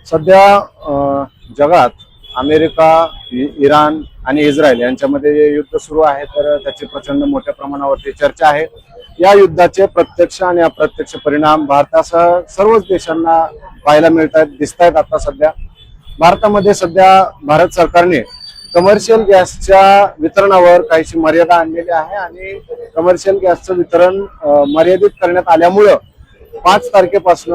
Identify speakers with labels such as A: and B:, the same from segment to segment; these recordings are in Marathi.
A: सध्या जगात अमेरिका, इराण आणि इस्रायल यांच्यामध्ये जे युद्ध सुरू आहे तर त्याची प्रचंड मोठ्या प्रमाणावरती चर्चा आहे। या युद्धाचे प्रत्यक्ष आणि अप्रत्यक्ष परिणाम भारतासह सर्वच देशांना पाहायला मिळत आहेत, दिसत आहेत। आता सध्या भारतामध्ये भारत सरकारने कमर्शियल गॅसच्या वितरणावर काहीशी मर्यादा आणलेली आहे आणि कमर्शियल गॅसचं वितरण मर्यादित करण्यात आल्यामुळं 5 तारखेपासून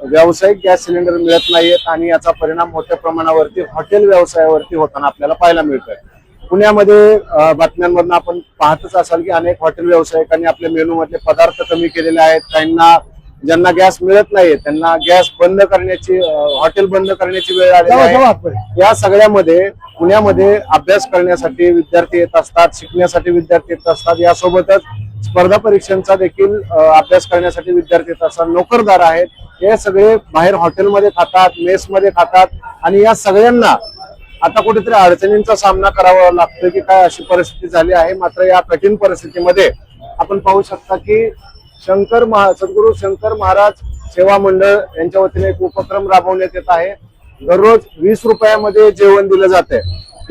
A: व्यावसायिक गॅस सिलेंडर मिळत नाहीत आणि याचा परिणाम मोठ्या प्रमाणावरती हॉटेल व्यवसायावरती होताना आपल्याला पाहायला मिळतोय। पुण्यामध्ये बातम्यांमधून आपण पाहतच असाल की अनेक हॉटेल व्यावसायिकांनी आपल्या मेनू मधले पदार्थ कमी केलेले आहेत। काहींना ज्यांना गॅस मिळत नाही त्यांना गॅस बंद करण्याची, हॉटेल बंद करण्याची वेळ आलेली आहे। या सगळ्यामध्ये पुण्यामध्ये अभ्यास करण्यासाठी विद्यार्थी येत असतात, शिकण्यासाठी विद्यार्थी येत असतात, यासोबतच स्पर्धा परीक्षांचा देखील अभ्यास करण्यासाठी विद्यार्थी येत असतात, नोकरदार आहेत, हे सगळे बाहेर हॉटेलमध्ये खातात, मेसमध्ये खातात आणि या सगळ्यांना आता कुठेतरी अडचणींचा सामना करावा लागतोय की काय अशी परिस्थिती झाली आहे। मात्र या कठीण परिस्थितीमध्ये आपण पाहू शकता की सद्गुरू शंकर महाराज सेवा मंडळ यांच्या वतीने एक उपक्रम राबवण्यात येत आहे। दररोज 20 रुपयामध्ये जेवण दिलं जाते।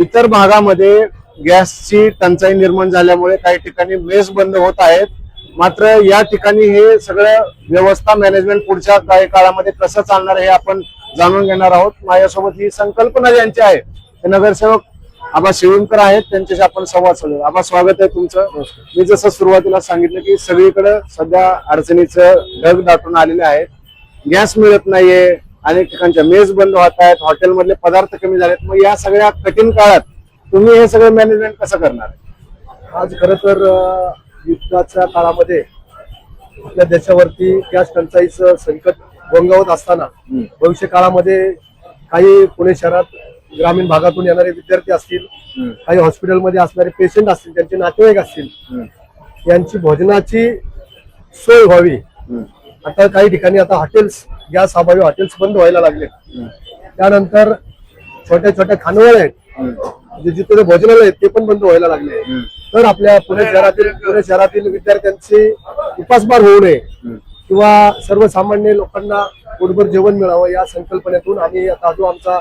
A: इतर भागामध्ये गॅसची टंचाई निर्माण झाल्यामुळे काही ठिकाणी मेस बंद होत आहेत, मात्र या ठिकाणी हे सगळं व्यवस्था मॅनेजमेंट पुढच्या काही काळामध्ये कसं चालणार हे आपण जाणून घेणार आहोत। माझ्यासोबत ही संकल्पना ज्यांची आहे ते नगरसेवक आबा शिवणकर आहेत, त्यांच्याशी आपण संवाद साधू। आबा, स्वागत आहे तुमचं। मी जसं सुरुवातीला सांगितलं की सगळीकडे सध्या अडचणीचं ढग दाटून आलेले आहेत, गॅस मिळत नाहीये, अनेक ठिकाणच्या मेस बंद होत आहेत, हॉटेलमधले पदार्थ कमी झालेत। मग या सगळ्या कठीण काळात तुम्ही हे सगळं मॅनेजमेंट कसं करणार?
B: आज खरं तर युद्धाच्या काळामध्ये आपल्या देशावरती गॅस टंचाईचं संकट घोंगावत असताना भविष्य काळामध्ये काही पुणे शहरात ग्रामीण भागातून येणारे विद्यार्थी असतील, काही हॉस्पिटलमध्ये असणारे पेशंट असतील, त्यांचे नातेवाईक असतील, यांची भोजनाची सोय व्हावी। आता काही ठिकाणी आता हॉटेल्स, गॅस अभावी हॉटेल्स बंद व्हायला लागले। त्यानंतर छोट्या छोट्या खानवळ आहेत जिथे भोजनालय आहेत ते पण बंद व्हायला लागले। तर आपल्या पुणे शहरातील विद्यार्थ्यांची उपासमार होऊ नये किंवा सर्वसामान्य लोकांना पोटभर जेवण मिळावं या संकल्पनेतून आम्ही आता जो आमचा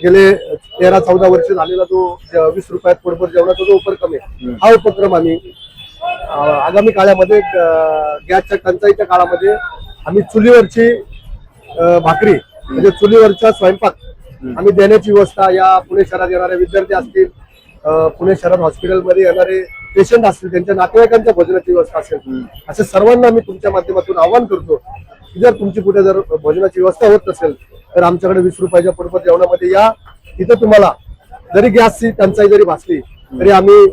B: गेले 13-14 वर्ष झालेला जो 20 रुपयात पोटभर जेवणाचा जो उपक्रम आहे, हा उपक्रम आम्ही आगामी काळामध्ये गॅसच्या टंचाईच्या काळामध्ये आम्ही चुलीवरची भाकरी म्हणजे चुलीवरचा स्वयंपाक आम्ही देण्याची व्यवस्था या पुणे शहरात येणारे विद्यार्थी असतील, पुणे शहरात हॉस्पिटलमध्ये येणारे पेशंट असतील, त्यांच्या नातेवाईकांच्या भोजनाची व्यवस्था असेल, असे सर्वांना मी तुमच्या माध्यमातून आवाहन करतो की जर तुमची कुठे जर भोजनाची व्यवस्था होत नसेल तर आमच्याकडे 20 रुपयाच्या पोटभर जेवणामध्ये या। तिथं तुम्हाला जरी गॅसची टंचाई जरी भासली तरी आम्ही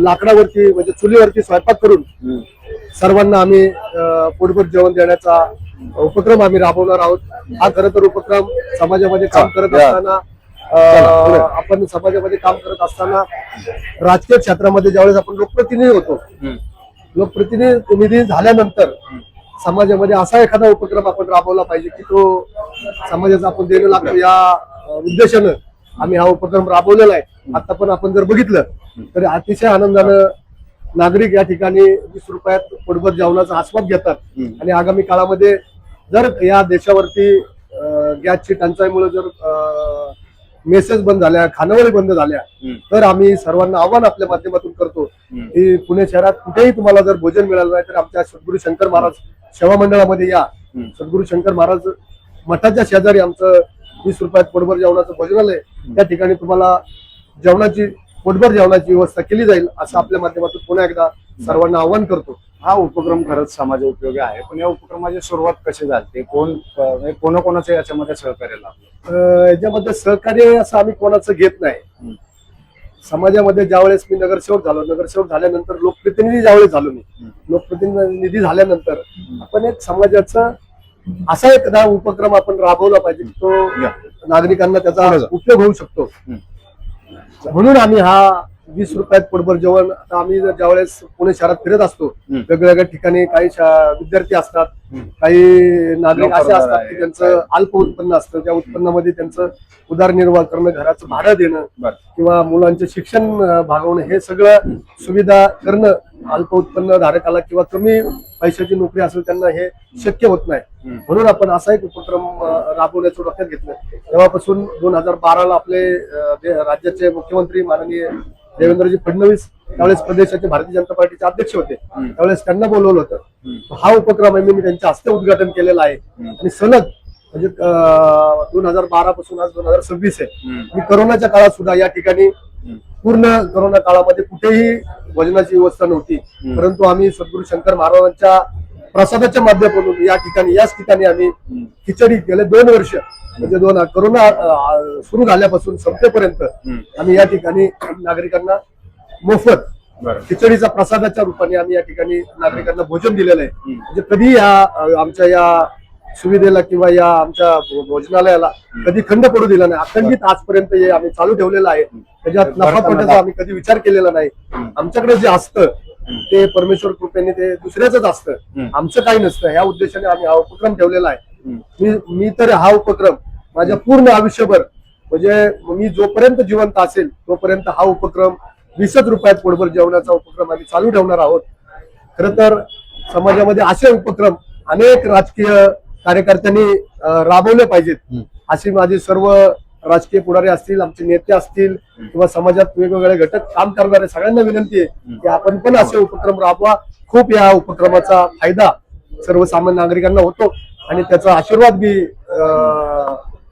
B: लाकडावरती म्हणजे चुलीवरती स्वयंपाक करून सर्वांना आम्ही पोटभर जेवण देण्याचा उपक्रम आम्ही राबवणार आहोत। हा खरं तर उपक्रम समाजामध्ये काम करत असताना आपण समाजामध्ये काम करत असताना राजकीय क्षेत्रामध्ये ज्यावेळेस आपण लोकप्रतिनिधी होतो, लोकप्रतिनिधी झाल्यानंतर समाजामध्ये असा एखादा उपक्रम आपण राबवला पाहिजे की तो समाजाचा आपण देणं लागतो या उद्देशानं आम्ही हा उपक्रम राबवलेला आहे। आता पण आपण जर बघितलं तर अतिशय आनंदानं नागरिक या ठिकाणी 20 रुपयात पोटभर जेवणाचा आस्वाद घेतात आणि आगामी काळामध्ये जर या देशावरती गॅसची टंचाईमुळे जर मेसेज बंद झाल्या, खानावळी बंद झाल्या तर आम्ही सर्वांना आव्हान आपल्या माध्यमातून करतो की पुणे शहरात कुठेही तुम्हाला जर भोजन मिळालं नाही तर आमच्या सद्गुरू शंकर महाराज सेवा मंडळामध्ये या। सद्गुरू शंकर महाराज मठाच्या शेजारी आमचं 20 रुपयात पोटभर जेवणाचं भोजनालय, त्या ठिकाणी तुम्हाला पोटभर जेवणाची व्यवस्था केली जाईल असं आपल्या माध्यमातून पुन्हा एकदा सर्वांना आवाहन करतो।
A: हा उपक्रम खरंच समाज उपयोगी आहे, पण या उपक्रमाची सुरुवात कशी झाली, कोणाकोणाचं याच्यामध्ये सहकार्य लाभलं?
B: याच्यामध्ये सहकार्य असं आम्ही कोणाचं घेत नाही। समाजामध्ये ज्यावेळेस मी नगरसेवक झाल्यानंतर लोकप्रतिनिधी ज्यावेळेस झालो, मी लोकप्रतिनिधी झाल्यानंतर आपण एक समाजाचा असा एक उपक्रम आपण राबवला पाहिजे तो नागरिकांना त्याचा उपयोग होऊ शकतो, म्हणून आम्ही हा 20 रुपयात पोटभर जेवण. आता आम्ही ज्यावेळेस पुणे शहरात फिरत असतो, वेगवेगळ्या ठिकाणी काही विद्यार्थी असतात, काही नागरिक असे असतात की त्यांचं अल्प उत्पन्न असतं. त्या उत्पन्नामध्ये त्यांचं उदरनिर्वाह करणं, घराचं भाडं देणं किंवा मुलांचे शिक्षण भागवणं, हे सगळं सुविधा करणं अल्प उत्पन्न धारकाला किंवा कमी पैशाची नोकरी असेल त्यांना हे शक्य होत नाही. म्हणून आपण असा एक उपक्रम राबवण्याचं डोक्यात घेतलं. तेव्हापासून 2012ला आपले राज्याचे मुख्यमंत्री माननीय देवेंद्रजी फडणवीस त्यावेळेस प्रदेशाचे भारतीय जनता पार्टीचे अध्यक्ष होते, त्यावेळेस त्यांना बोलवलं होतं. हा उपक्रम आहे मी त्यांच्या हस्ते उद्घाटन केलेला आहे. आणि सलग म्हणजे 2012 पासून आज 2026 आहे. मी करोनाच्या काळात सुद्धा या ठिकाणी, पूर्ण करोना काळामध्ये कुठेही भोजनाची व्यवस्था नव्हती, परंतु आम्ही सद्गुरू शंकर महाराजांच्या प्रसादाच्या माध्यमातून याच ठिकाणी आम्ही खिचडी गेले 2 वर्ष, म्हणजे करोना सुरू झाल्यापासून संपेपर्यंत आम्ही या ठिकाणी नागरिकांना मोफत खिचडीचा प्रसादाच्या रूपाने आम्ही या ठिकाणी नागरिकांना भोजन दिलेलं आहे. म्हणजे कधी आमच्या या सुविधेला किंवा या आमच्या भोजनालयाला कधी खंड पडू दिला नाही. अखंडित आजपर्यंत हे आम्ही चालू ठेवलेलं आहे. त्याच्यात नफा तोट्याचा आम्ही कधी विचार केलेला नाही. आमच्याकडे जे असतं ते परमेश्वर कृपेने ते दुसऱ्याच असतं, आमचं काही नसतं. ह्या उद्देशाने आम्ही हा उपक्रम ठेवलेला आहे. मी तर हा उपक्रम माझ्या पूर्ण आयुष्यभर, म्हणजे मी जोपर्यंत जिवंत असेल तोपर्यंत हा उपक्रम 20 रुपयात पोटभर जेवणाचा उपक्रम आम्ही चालू ठेवणार आहोत. खरं तर समाजामध्ये असे उपक्रम अनेक राजकीय कार्यकर्त्यांनी राबवले पाहिजेत, अशी माझी सर्व राजकीय पुढारी असतील, आमचे नेते असतील किंवा समाजात वेगवेगळे घटक काम करणारे सगळ्यांना विनंती आहे की आपण पण असे उपक्रम राबवा. खूप या उपक्रमाचा फायदा सर्वसामान्य नागरिकांना होतो आणि त्याचा आशीर्वाद बी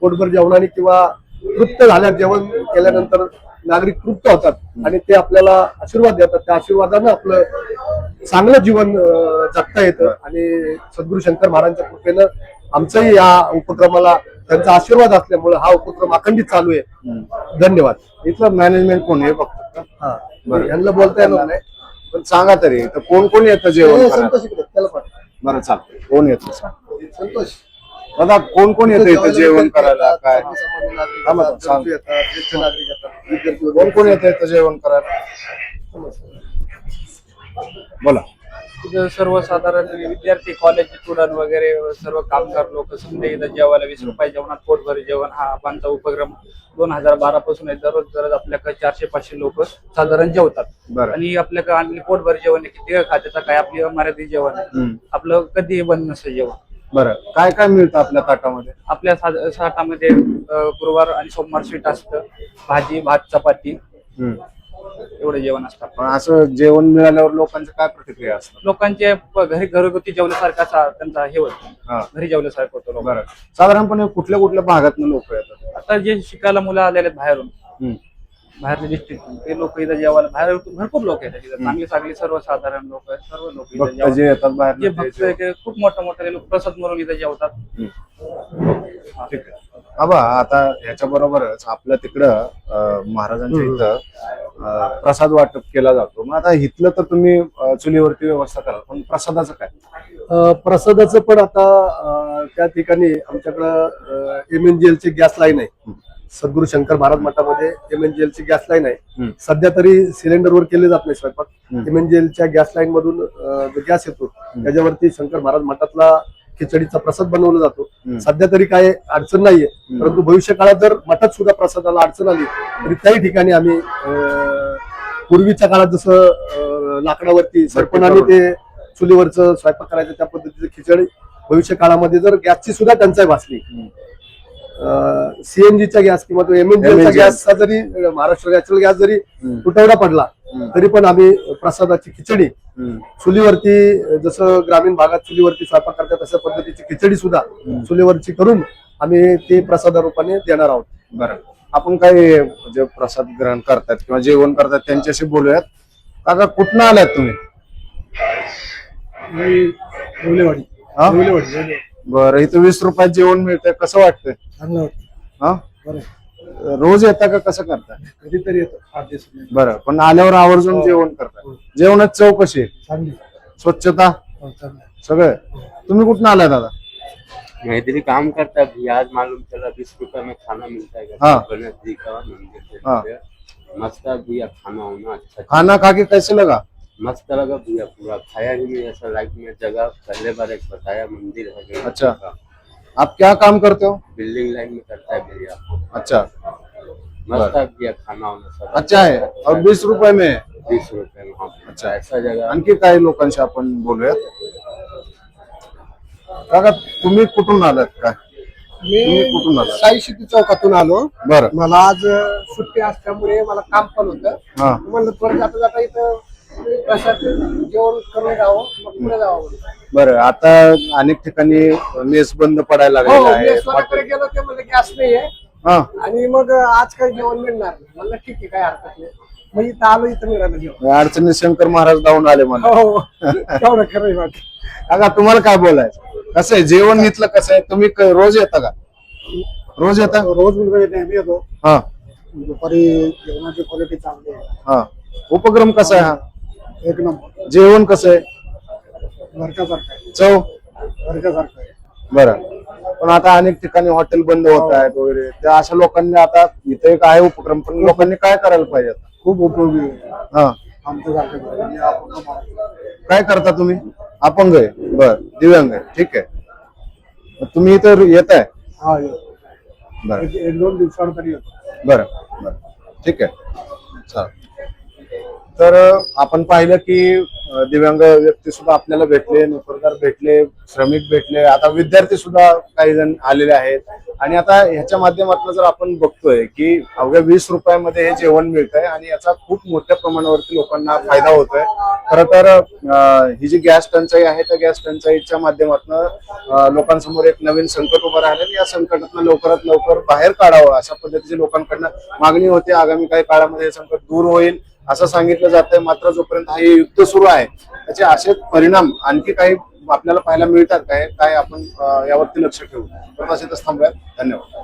B: पोटभर जेवणाने किंवा तृप्त झाल्या जेवण केल्यानंतर नागरिक तृप्त होतात आणि ते आपल्याला आशीर्वाद देतात. त्या आशीर्वादानं आपलं चांगलं जीवन जगता येतं आणि सद्गुरू शंकर महाराजांच्या कृपेनं आमचंही या उपक्रमाला त्यांचा आशीर्वाद असल्यामुळे हा उपक्रम अखंडित चालू आहे. धन्यवाद.
A: इथलं मॅनेजमेंट कोण आहे बघतो?
B: बरं, यांना बोलता येणार नाही,
A: पण सांगा तरी तर कोण येतं जेवण करायला?
B: संतोष इकडे, त्याला पाठवा.
A: बरं चालतं. कोण येतं सांग
B: संतोष.
A: दादा, कोण येतं इथं जेवण करायला? काय
B: सर्वसामान्य नागरिक
A: थांबा,
B: येतात,
A: सांग.
B: गरजू येतात, ज्येष्ठ नागरिक येतात, विद्यार्थी वगैरे.
A: कोण येतं इथं जेवण करायला? बोला.
C: तिथं सर्वसाधारण विद्यार्थी, कॉलेज स्टुडंट वगैरे सर्व कामगार लोक समजा इथं जेवायला 20 रुपये जेवणात पोटभर जेवण हा आमचा उपक्रम 2012 पासून आहे. दररोज आपल्याकडे 400-500 लोक साधारण जेवतात.
A: बरं.
C: आणि आपल्याकडे आणली पोटभर जेवण आहे, किती खात्याचं काय आपली मर्यादित जेवण आहे, आपलं कधी बंद नसतं जेवण.
A: बरं, काय काय मिळतं आपल्या ताटामध्ये?
C: आपल्या ताटामध्ये गुरुवार आणि सोमवार स्वीट असतं, भाजी, भात, चपाती, एवढं जेवण असतं.
A: पण असं जेवण मिळाल्यावर लोकांच्या काय प्रतिक्रिया असतात?
C: लोकांचे घरी घरगुती जेवल्यासारखा त्यांचा हे होतं, घरी जेवल्यासारखं होतं.
A: बरं, साधारणपणे कुठल्या भागातून लोक येतात?
C: आता जे शिकायला मुलं आलेले आहेत बाहेरून, बाहेरच्या डिस्ट्रिक्ट, ते लोक इथं जेवायला बाहेर भरपूर लोक येतात. इथं चांगली चांगली सर्वसाधारण लोक आहेत, सर्व लोक इथं
A: भक्त जे येतात
C: जे
A: बाहेर
C: भक्त आहेत, ते खूप मोठे लोक प्रसाद म्हणून इथं जेवतात.
A: ठीक आहे. आबा, आता ह्याच्या बरोबरच आपल्या तिकडं महाराजांच्या इथं प्रसाद वाटप केला जातो. मग आता इथलं तर तुम्ही चुलीवरती व्यवस्था कराल, पण प्रसादाचं काय?
B: प्रसादाचं पण आता त्या ठिकाणी आमच्याकडं MNGL ची गॅस लाईन आहे. सद्गुरू शंकर महाराज मठामध्ये MNGL ची गॅस लाईन आहे. सध्या तरी सिलेंडरवर केले जात नाही स्वयंपाक. MNGL च्या गॅस लाईन मधून जो गॅस येतो त्याच्यावरती शंकर महाराज मठातला खिचडीचा प्रसाद बनवला जातो. सध्या तरी काय अडचण नाहीये, परंतु भविष्य काळात जर मठात सुद्धा प्रसादाला अडचण आली तरी त्याही ठिकाणी आम्ही पूर्वीच्या काळात जसं लाकडावरती सरपणाने ते चुलीवरचं स्वयंपाक करायचं त्या पद्धतीची खिचडी, भविष्य काळामध्ये जर गॅसची सुद्धा टंचाई भासली, CNGचा गॅस किंवा तो MNGLचा गॅसचा जरी, महाराष्ट्र नॅचरल गॅस जरी तुटवडा पडला तरी पण आम्ही प्रसादाची खिचडी चुलीवरती, जसं ग्रामीण भागात चुलीवरती स्वयंपाक करतात तशा पद्धतीची खिचडी सुद्धा चुलीवरची करून आम्ही ते प्रसादा रूपाने देणार आहोत.
A: बरं, आपण काही जे प्रसाद ग्रहण करतात किंवा जेवण करतात त्यांच्याशी बोलूयात. काका, कुठनं आल्यात तुम्ही? बरं, इथं 20 रुपयात जेवण मिळतंय, कसं वाटतंय? हा, रोज येता का कसं करता?
B: कधीतरी येतो.
A: बरं, पण आल्यावर आवर्जून जेवण करता? जेवणाची चव कशी आहे? स्वच्छता सगळं? तुम्ही कुठं आलाय दादा?
D: मैं इधर ही काम करता है, आज मालूम चला 20 रुपए में खाना मिलता है।
A: हाँ।
D: गणेश जी का मंदिर
A: हाँ।
D: मस्त भैया, खाना होना अच्छा
A: खाना खा के कैसे लगा?
D: मस्त लगा भैया, पूरा खाया ही नहीं ऐसा लाइफ में जगह पहले बार एक बताया मंदिर है गणेश
A: अच्छा।
D: का।
A: आप क्या काम करते हो?
D: बिल्डिंग लाइन में करता है भैया।
A: अच्छा,
D: मस्त है भैया, खाना होना सब
A: अच्छा आहे. और 20 रुपये में आहे.
D: 20 रुपये में। हाँ
A: अच्छा.
D: ऐसा जगह
A: आणखी काही लोकांशी आपण बोलूयात. काका तुम्ही कुठून आलात काय? तुम्ही कुठून आलात?
B: साई शेती चौकातून आलो.
A: बरं.
B: मला आज सुट्टी असल्यामुळे मला काम पण होतं.
A: हा.
B: म्हणलं थोडं जाता जाता इथं प्रसाद जेवण करून जावं, मग पुढे जावं म्हणून.
A: बरं, आता अनेक ठिकाणी मेस बंद पडायला
B: हो,
A: लागलेले आहे.
B: मी स्वतःकडे गेलो ते म्हणजे गॅस नाहीये
A: हा.
B: आणि मग आज काही जेवण मिळणार नाही. म्हणलं ठीक आहे, काय हरकत नाही. मग इथं आलो, इथं मिळालं जेवण.
A: अडचणी शंकर महाराज जाऊन आले मला.
B: हो, तेवढं खरं आहे बाकी.
A: काका तुम्हाला काय बोलायचं? कसं आहे जेवण इथलं कसं आहे? तुम्ही रोज येता का? रोज येता?
B: रोज म्हणजे नेहमी येतो.
A: हा
B: दुपारी जेवणाची क्वालिटी चांगली आहे.
A: हा. उपक्रम कसा आहे हा?
B: एक नंबर.
A: जेवण कसं आहे?
B: घरच्यासारखं आहे.
A: चव?
B: घरच्यासारखं आहे.
A: बरं. पण आता अनेक ठिकाणी हॉटेल बंद होत आहेत वगैरे, त्या अशा लोकांनी आता इथे एक आहे उपक्रम, पण लोकांनी काय करायला पाहिजे आता?
B: खूप उपयोगी आहे.
A: हा.
B: आमच्यासारखं म्हणजे आपण कमावतो.
A: काय करता तुम्ही? अपंग आहे. बर, दिव्यांग आहे. ठीक आहे. मग तुम्ही इथं येत आहे?
B: हा, येतो.
A: बरं
B: एक दोन दिवसांनी तरी येतो.
A: बरं बरं, ठीक आहे. चालेल. तर आपण पाहिलं की दिव्यांग व्यक्ती सुद्धा आपल्याला भेटले, नोकरदार भेटले, श्रमिक भेटले, आता विद्यार्थी सुद्धा काही जण आलेले आहेत. आणि आता ह्याच्या माध्यमातून जर आपण बघतोय की अवघ्या 20 रुपयामध्ये हे जेवण मिळतंय आणि याचा खूप मोठ्या प्रमाणावरती लोकांना फायदा होतोय. खरं तर ही जी गॅस टंचाई आहे त्या गॅस टंचाईच्या माध्यमातून लोकांसमोर एक नवीन संकट उभं राहिलं आणि या संकटातून लवकरात लवकर बाहेर काढावं अशा पद्धतीची लोकांकडनं मागणी होते. आगामी काही काळामध्ये हे संकट दूर होईल असं सांगितलं जातंय. मात्र जोपर्यंत हे युद्ध सुरू आहे त्याचे असेच परिणाम आणखी काही आपल्याला पाहायला मिळतात काय आपण यावरती लक्ष ठेवू. तर असेच थांबूयात. धन्यवाद.